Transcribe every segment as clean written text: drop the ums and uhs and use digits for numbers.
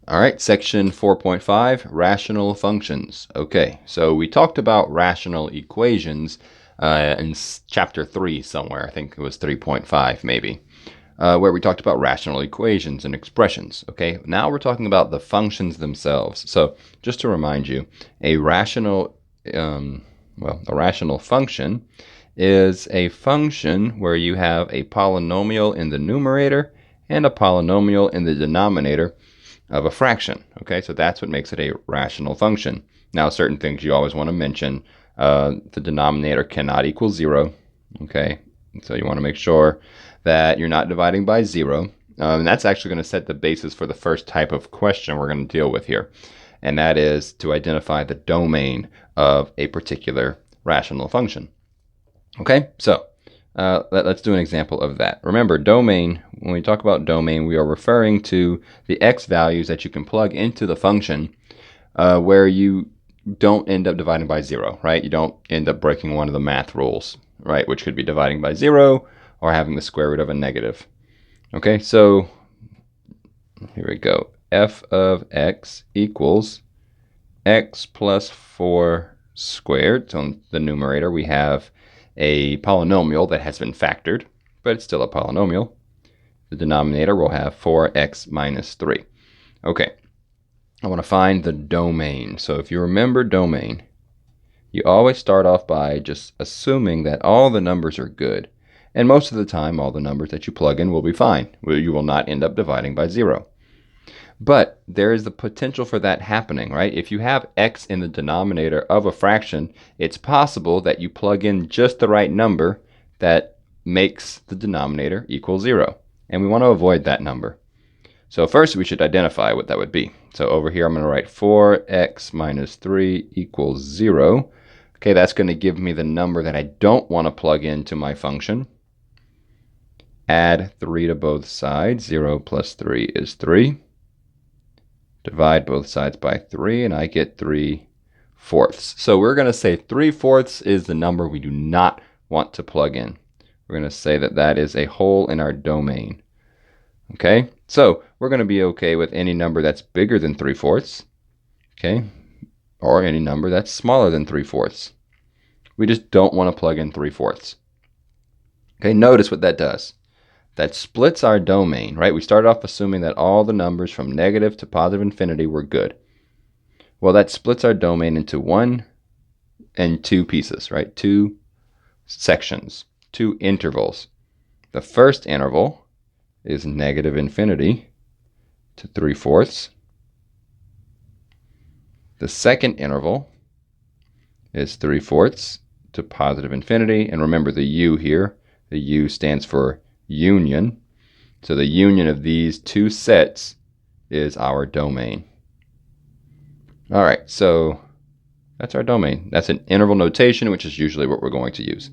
All right, section 4.5, rational functions. Okay, so we talked about rational equations in chapter 3 somewhere. I think it was 3.5 maybe, where we talked about rational equations and expressions. Okay, now we're talking about the functions themselves. So just to remind you, a rational function is a function where you have a polynomial in the numerator and a polynomial in the denominator of a fraction. Okay, so that's what makes it a rational function. Now, certain things you always want to mention. The denominator cannot equal 0. Okay, so you want to make sure that you're not dividing by 0. And that's actually going to set the basis for the first type of question we're going to deal with here. And that is to identify the domain of a particular rational function. Okay, so let's do an example of that. Remember, domain, when we talk about domain, we are referring to the x values that you can plug into the function where you don't end up dividing by 0, right? You don't end up breaking one of the math rules, right? Which could be dividing by 0 or having the square root of a negative. Okay, so here we go. F of x equals x plus 4 squared. So in the numerator, we have a polynomial that has been factored, but it's still a polynomial. The denominator will have 4x minus 3. Okay, I want to find the domain. So if you remember domain, you always start off by just assuming that all the numbers are good. And most of the time, all the numbers that you plug in will be fine. You will not end up dividing by 0. But there is the potential for that happening, right? If you have x in the denominator of a fraction, it's possible that you plug in just the right number that makes the denominator equal 0. And we want to avoid that number. So first we should identify what that would be. So over here I'm going to write 4x minus 3 equals 0. Okay, that's going to give me the number that I don't want to plug into my function. Add 3 to both sides. 0 plus 3 is 3. Divide both sides by 3, and I get 3/4. So we're going to say 3/4 is the number we do not want to plug in. We're going to say that that is a hole in our domain. Okay, so we're going to be okay with any number that's bigger than 3/4, okay, or any number that's smaller than 3/4. We just don't want to plug in 3/4. Okay, notice what that does. That splits our domain, right? We started off assuming that all the numbers from negative to positive infinity were good. Well, that splits our domain into 1 and 2 pieces, right? 2 sections, 2 intervals. The first interval is negative infinity to 3/4. The second interval is 3/4 to positive infinity. And remember the u here, the u stands for union. So the union of these 2 sets is our domain. All right, so that's our domain. That's an interval notation, which is usually what we're going to use.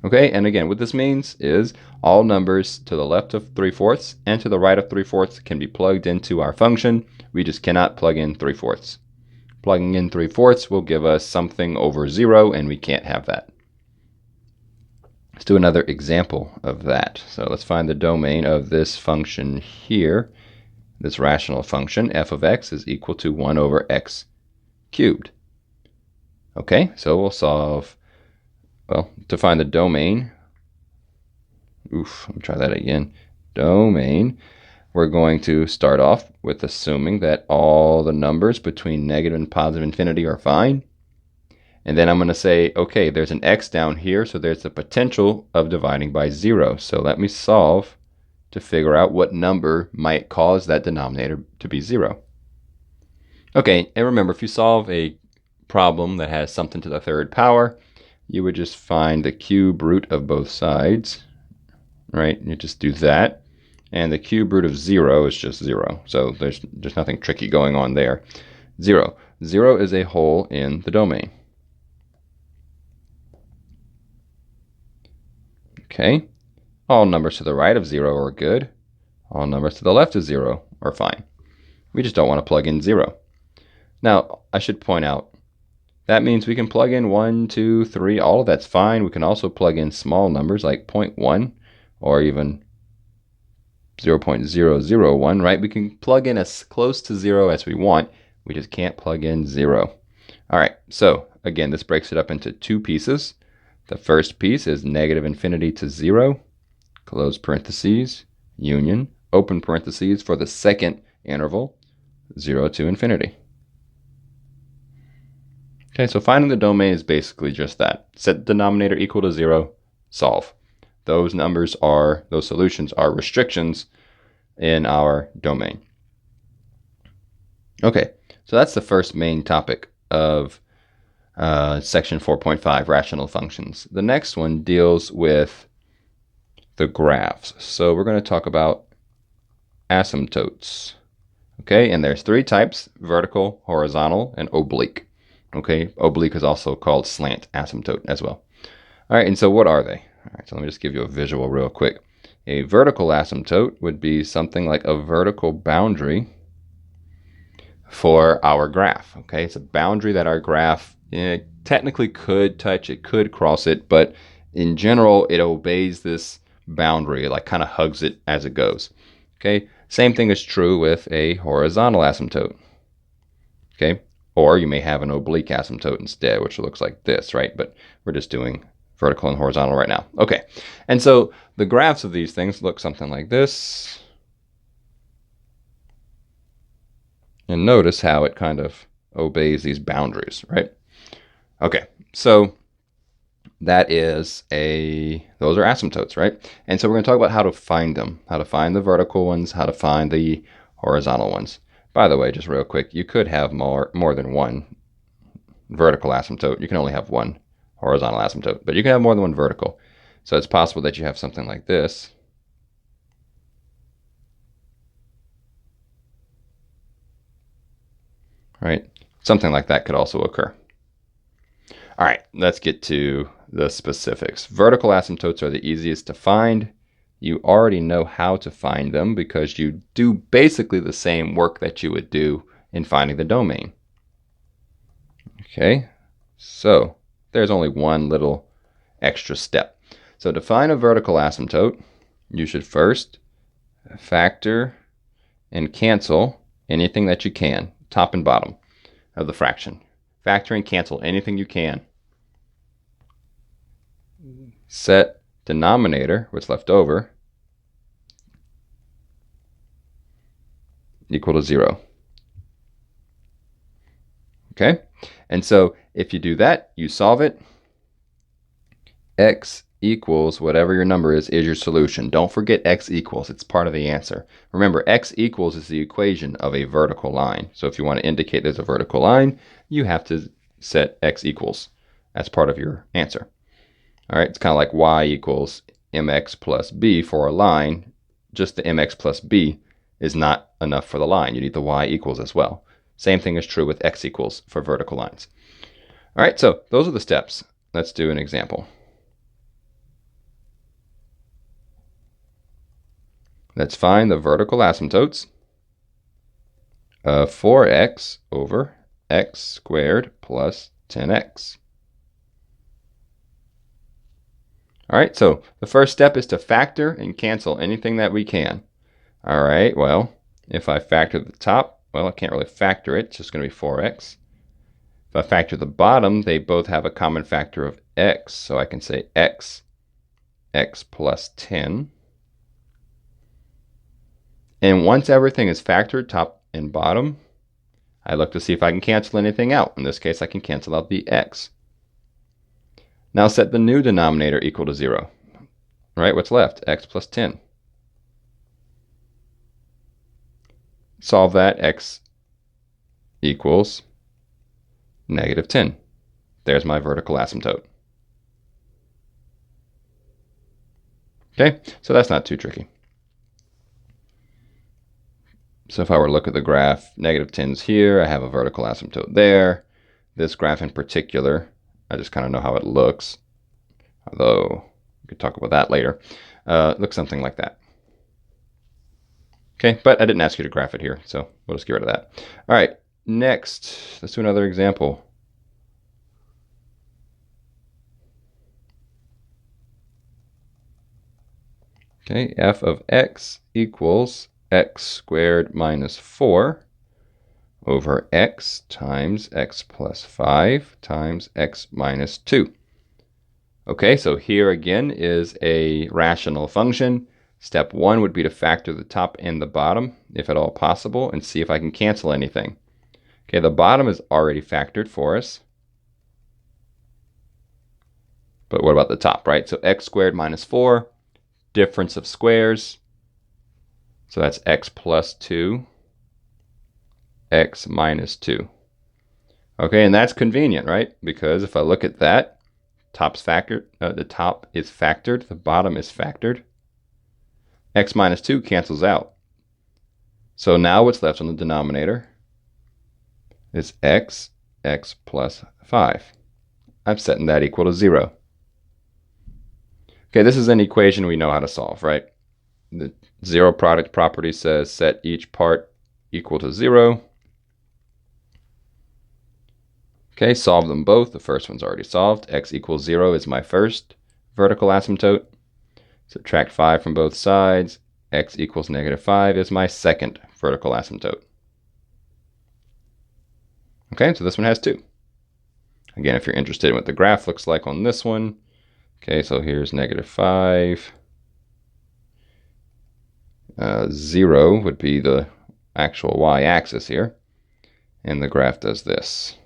Okay, and again, what this means is all numbers to the left of 3/4 and to the right of 3/4 can be plugged into our function. We just cannot plug in 3/4. Plugging in 3/4 will give us something over 0, and we can't have that. Let's do another example of that. So let's find the domain of this function here. This rational function, f of x is equal to 1 over x cubed. Okay, so we'll solve, well, to find the domain. Let me try that again. Domain. We're going to start off with assuming that all the numbers between negative and positive infinity are fine. And then I'm going to say, okay, there's an x down here, so there's the potential of dividing by 0. So let me solve to figure out what number might cause that denominator to be 0. Okay, and remember, if you solve a problem that has something to the third power, you would just find the cube root of both sides, right? You just do that. And the cube root of 0 is just 0. So there's nothing tricky going on there. 0. 0 is a hole in the domain. Okay, all numbers to the right of 0 are good. All numbers to the left of 0 are fine. We just don't want to plug in 0. Now, I should point out, that means we can plug in 1, 2, 3, all of that's fine. We can also plug in small numbers like 0.1 or even 0.001, right? We can plug in as close to 0 as we want. We just can't plug in 0. All right, so again, this breaks it up into two pieces. The first piece is negative infinity to 0, close parentheses, union, open parentheses for the second interval, 0 to infinity. Okay, so finding the domain is basically just that. Set the denominator equal to 0, solve. Those solutions are restrictions in our domain. Okay, so that's the first main topic of section 4.5, rational functions. The next one deals with the graphs. So we're going to talk about asymptotes. Okay, and there's three types: vertical, horizontal, and oblique. Okay, oblique is also called slant asymptote as well. All right, and so what are they? All right, so let me just give you a visual real quick. A vertical asymptote would be something like a vertical boundary for our graph. Okay, it's a boundary that our graph technically could touch, it could cross it, but in general, it obeys this boundary, like kind of hugs it as it goes. Okay, same thing is true with a horizontal asymptote. Okay, or you may have an oblique asymptote instead, which looks like this, right? But we're just doing vertical and horizontal right now. Okay, and so the graphs of these things look something like this. And notice how it kind of obeys these boundaries, right? Okay, so those are asymptotes, right? And so we're going to talk about how to find them, how to find the vertical ones, how to find the horizontal ones. By the way, just real quick, you could have more than one vertical asymptote. You can only have one horizontal asymptote, but you can have more than one vertical. So it's possible that you have something like this. Right? Something like that could also occur. All right, let's get to the specifics. Vertical asymptotes are the easiest to find. You already know how to find them because you do basically the same work that you would do in finding the domain. Okay, so there's only one little extra step. So to find a vertical asymptote, you should first factor and cancel anything that you can, top and bottom of the fraction. Factor and cancel anything you can. Set denominator, what's left over, equal to 0. Okay? And so if you do that, you solve it. X equals whatever your number is your solution. Don't forget x equals. It's part of the answer. Remember, x equals is the equation of a vertical line. So if you want to indicate there's a vertical line, you have to set x equals as part of your answer. All right, it's kind of like y equals mx plus b for a line. Just the mx plus b is not enough for the line. You need the y equals as well. Same thing is true with x equals for vertical lines. All right, so those are the steps. Let's do an example. Let's find the vertical asymptotes of 4x over x squared plus 10x. All right, so the first step is to factor and cancel anything that we can. All right, well, if I factor the top, well, I can't really factor it. It's just going to be 4x. If I factor the bottom, they both have a common factor of x. So I can say x plus 10. And once everything is factored, top and bottom, I look to see if I can cancel anything out. In this case, I can cancel out the x. Now set the new denominator equal to 0. All right, what's left? X plus 10. Solve that. X equals negative 10. There's my vertical asymptote. Okay, so that's not too tricky. So if I were to look at the graph, negative 10's here. I have a vertical asymptote there. This graph in particular, I just kind of know how it looks, although we could talk about that later. Looks something like that. Okay, but I didn't ask you to graph it here, so we'll just get rid of that. All right, next, let's do another example. Okay, f of x equals x squared minus 4 over x times x plus 5 times x minus 2. Okay, so here again is a rational function. Step 1 would be to factor the top and the bottom, if at all possible, and see if I can cancel anything. Okay, the bottom is already factored for us. But what about the top, right? So x squared minus 4, difference of squares. So that's x plus 2, x minus 2. Okay, and that's convenient, right? Because if I look at that, top's factored, the top is factored, the bottom is factored. X minus 2 cancels out. So now what's left on the denominator is x plus 5. I'm setting that equal to 0. Okay, this is an equation we know how to solve, right? The zero product property says set each part equal to 0. Okay, solve them both. The first one's already solved. X equals 0 is my first vertical asymptote. Subtract 5 from both sides. X equals negative 5 is my second vertical asymptote. Okay, so this one has 2. Again, if you're interested in what the graph looks like on this one, okay, so here's negative 5. 0 would be the actual y-axis here, and the graph does this.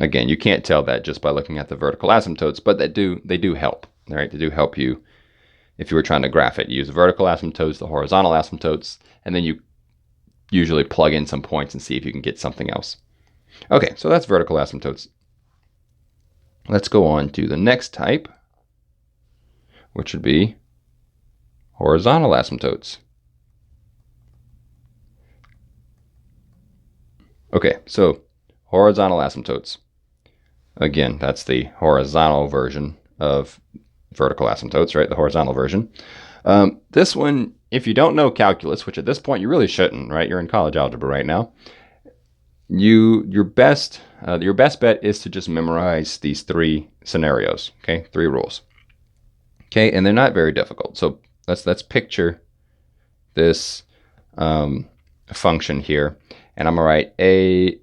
Again, you can't tell that just by looking at the vertical asymptotes, but they do help. Right? They do help you if you were trying to graph it. You use the vertical asymptotes, the horizontal asymptotes, and then you usually plug in some points and see if you can get something else. Okay, so that's vertical asymptotes. Let's go on to the next type, which would be horizontal asymptotes. Okay, so horizontal asymptotes. Again, that's the horizontal version of vertical asymptotes, right? The horizontal version. This one, if you don't know calculus, which at this point you really shouldn't, right? You're in college algebra right now. Your best bet is to just memorize these 3 scenarios, okay? 3 rules. Okay, and they're not very difficult. So let's picture this function here, and I'm gonna write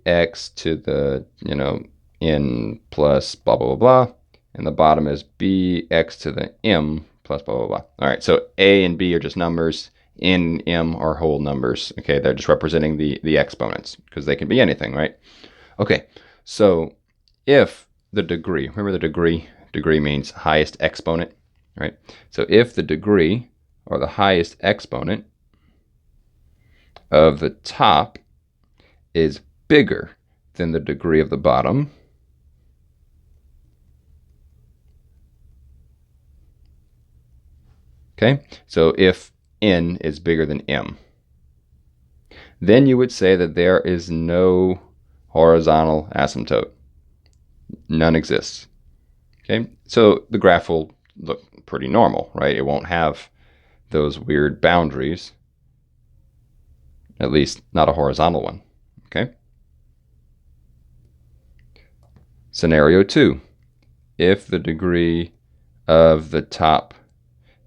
ax to the n plus blah blah blah blah, and the bottom is bx to the m plus blah blah blah. All right, so a and b are just numbers. N and m are whole numbers. Okay, they're just representing the exponents because they can be anything, right? Okay, so if the degree, remember the degree means highest exponent, right? So if the degree or the highest exponent of the top is bigger than the degree of the bottom, okay, so if n is bigger than m, then you would say that there is no horizontal asymptote. None exists. Okay, so the graph will look pretty normal, right? It won't have those weird boundaries, at least not a horizontal one. Okay. Scenario 2. If the degree of the top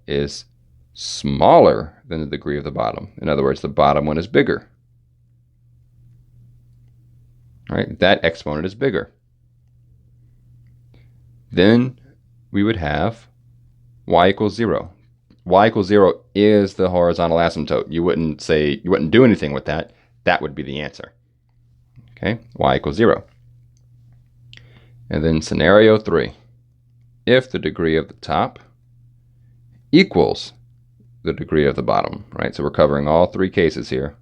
is smaller than the degree of the bottom, in other words, the bottom one is bigger, right? That exponent is bigger. Then we would have y equals 0. Y equals 0 is the horizontal asymptote. You wouldn't do anything with that. That would be the answer. Okay, y equals 0. And then scenario 3. If the degree of the top equals the degree of the bottom, right? So we're covering all 3 cases here.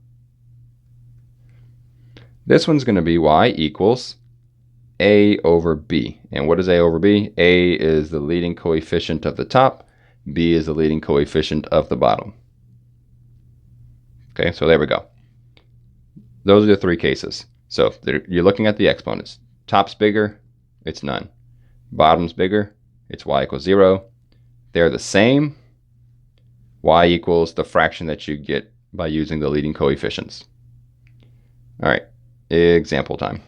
This one's going to be y equals a over b. And what is a over b? A is the leading coefficient of the top. B is the leading coefficient of the bottom. Okay, so there we go. Those are the 3 cases. So you're looking at the exponents. Top's bigger, it's none. Bottom's bigger, it's y equals 0. They're the same. Y equals the fraction that you get by using the leading coefficients. All right, example time.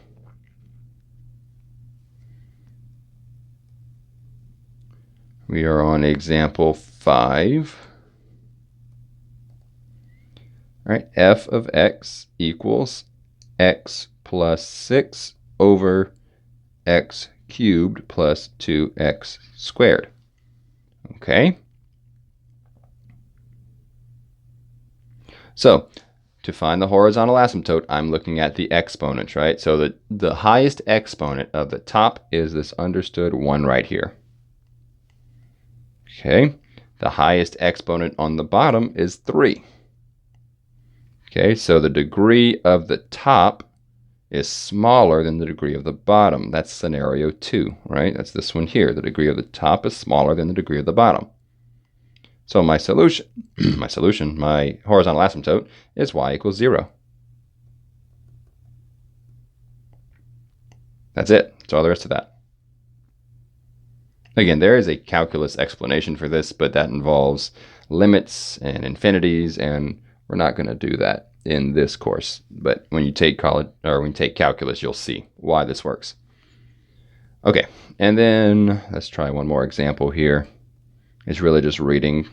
We are on example 5. All right, f of x equals x plus 6 over x cubed plus 2x squared. Okay. So to find the horizontal asymptote, I'm looking at the exponents, right? So the highest exponent of the top is this understood 1 right here. Okay. The highest exponent on the bottom is 3. Okay, so the degree of the top is smaller than the degree of the bottom. That's scenario 2, right? That's this one here. The degree of the top is smaller than the degree of the bottom. So my solution, my horizontal asymptote is y equals 0. That's it. That's all there is to that. Again, there is a calculus explanation for this, but that involves limits and infinities, and we're not going to do that in this course. But when you take calculus, you'll see why this works. Okay, and then let's try one more example here. It's really just reading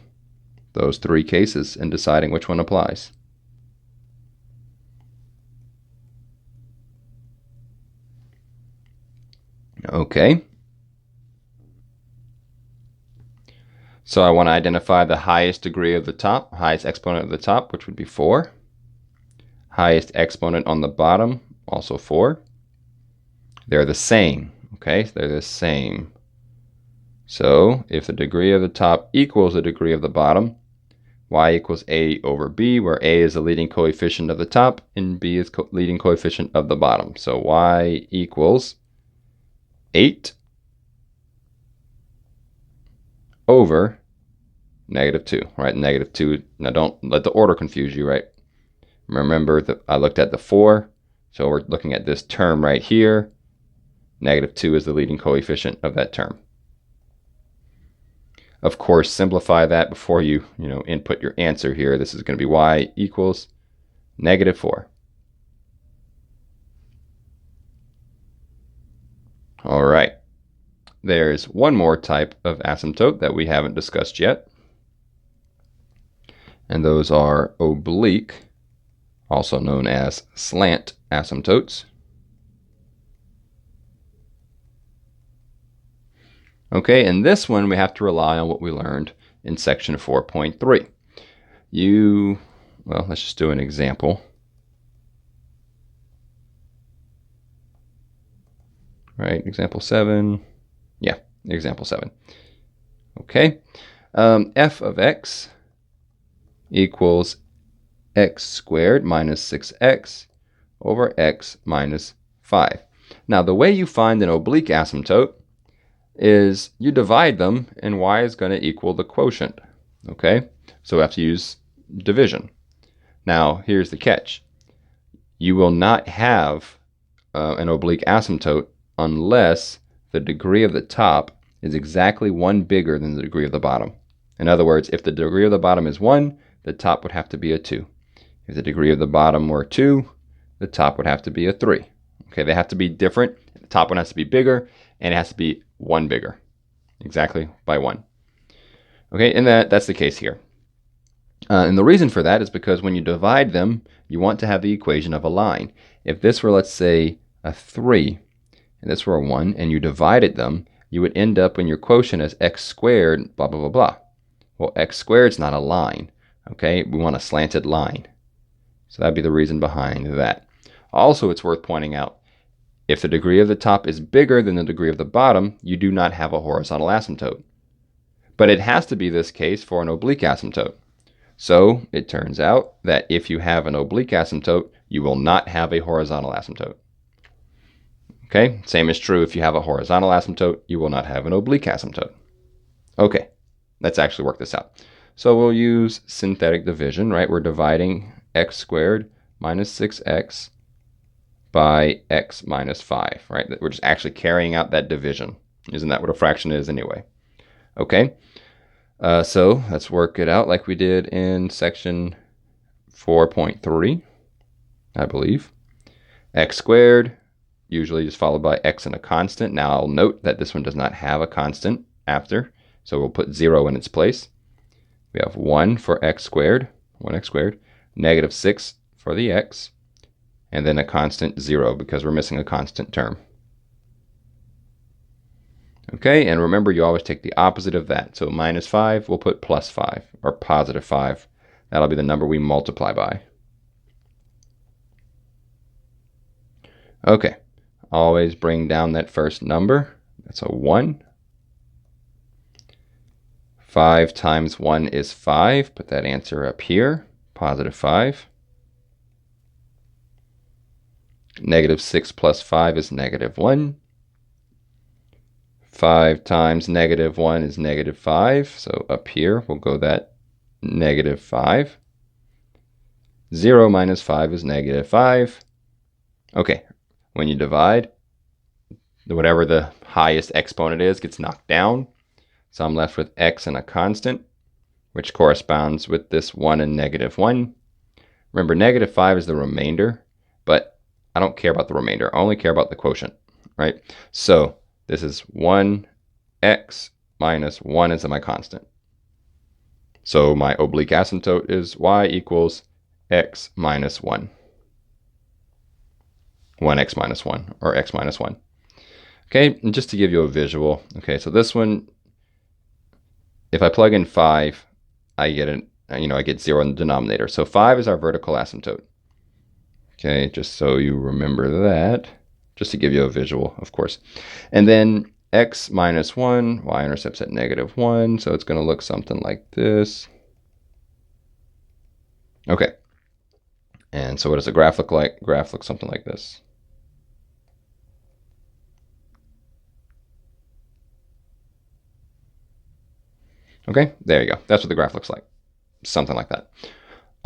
those 3 cases and deciding which one applies. Okay. So I want to identify the highest degree of the top, highest exponent of the top, which would be 4. Highest exponent on the bottom, also 4. They're the same, okay? They're the same. So if the degree of the top equals the degree of the bottom, y equals a over b, where a is the leading coefficient of the top and b is leading coefficient of the bottom. So y equals 8 over -2, right? -2. Now don't let the order confuse you, right? Remember that I looked at the 4, so we're looking at this term right here. -2 is the leading coefficient of that term. Of course, simplify that before you input your answer here. This is going to be y equals -4. All right. There's one more type of asymptote that we haven't discussed yet, and those are oblique, also known as slant asymptotes. Okay, in this one, we have to rely on what we learned in section 4.3. Well, let's just do an example. Right, example 7. Yeah, example 7. Okay, f of x equals x squared minus 6x over x minus 5. Now, the way you find an oblique asymptote is you divide them, and y is going to equal the quotient. Okay, so we have to use division. Now, here's the catch. You will not have an oblique asymptote unless the degree of the top is exactly 1 bigger than the degree of the bottom. In other words, if the degree of the bottom is 1, the top would have to be a 2. If the degree of the bottom were 2, the top would have to be a 3. Okay, they have to be different. The top one has to be bigger, and it has to be 1 bigger, exactly by 1. Okay, and that's the case here. And the reason for that is because when you divide them, you want to have the equation of a line. If this were, let's say, a 3, and this were a 1, and you divided them, you would end up in your quotient as x squared, blah, blah, blah, blah. Well, x squared is not a line, okay? We want a slanted line. So that'd be the reason behind that. Also, it's worth pointing out, if the degree of the top is bigger than the degree of the bottom, you do not have a horizontal asymptote. But it has to be this case for an oblique asymptote. So it turns out that if you have an oblique asymptote, you will not have a horizontal asymptote. Okay, same is true if you have a horizontal asymptote, you will not have an oblique asymptote. Okay, let's actually work this out. So we'll use synthetic division, right? We're dividing x squared minus 6x by x minus 5, right? We're just actually carrying out that division. Isn't that what a fraction is anyway? Okay, so let's work it out like we did in section 4.3, I believe. X squared, usually just followed by x and a constant. Now I'll note that this one does not have a constant after, So we'll put 0 in its place. We have 1 for x squared, 1x squared, negative 6 for the x, and then a constant 0 because we're missing a constant term. Okay, and remember you always take the opposite of that. So minus 5, we'll put plus 5, or positive 5. That'll be the number we multiply by. Okay, always bring down that first number. That's a 1. 5 times 1 is 5. Put that answer up here, positive 5. Negative 6 plus 5 is negative 1. 5 times negative 1 is negative 5. So up here, we'll go that negative 5. 0 minus 5 is negative 5. Okay, when you divide, whatever the highest exponent is gets knocked down. So I'm left with x and a constant, which corresponds with this 1 and negative 1. Remember, negative 5 is the remainder, but I don't care about the remainder. I only care about the quotient, right? So this is 1x minus 1 is my constant. So my oblique asymptote is y equals x minus 1. 1x minus 1, or x minus 1. Okay, and just to give you a visual, okay, so this one, if I plug in 5, I get I get 0 in the denominator. So 5 is our vertical asymptote. Okay, just so you remember that, just to give you a visual, of course. And then x minus 1, y-intercept's at negative 1, so it's going to look something like this. Okay, and so what does the graph look like? Graph looks something like this. Okay, there you go. That's what the graph looks like. Something like that.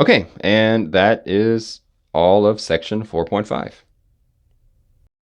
Okay, and that is all of section 4.5.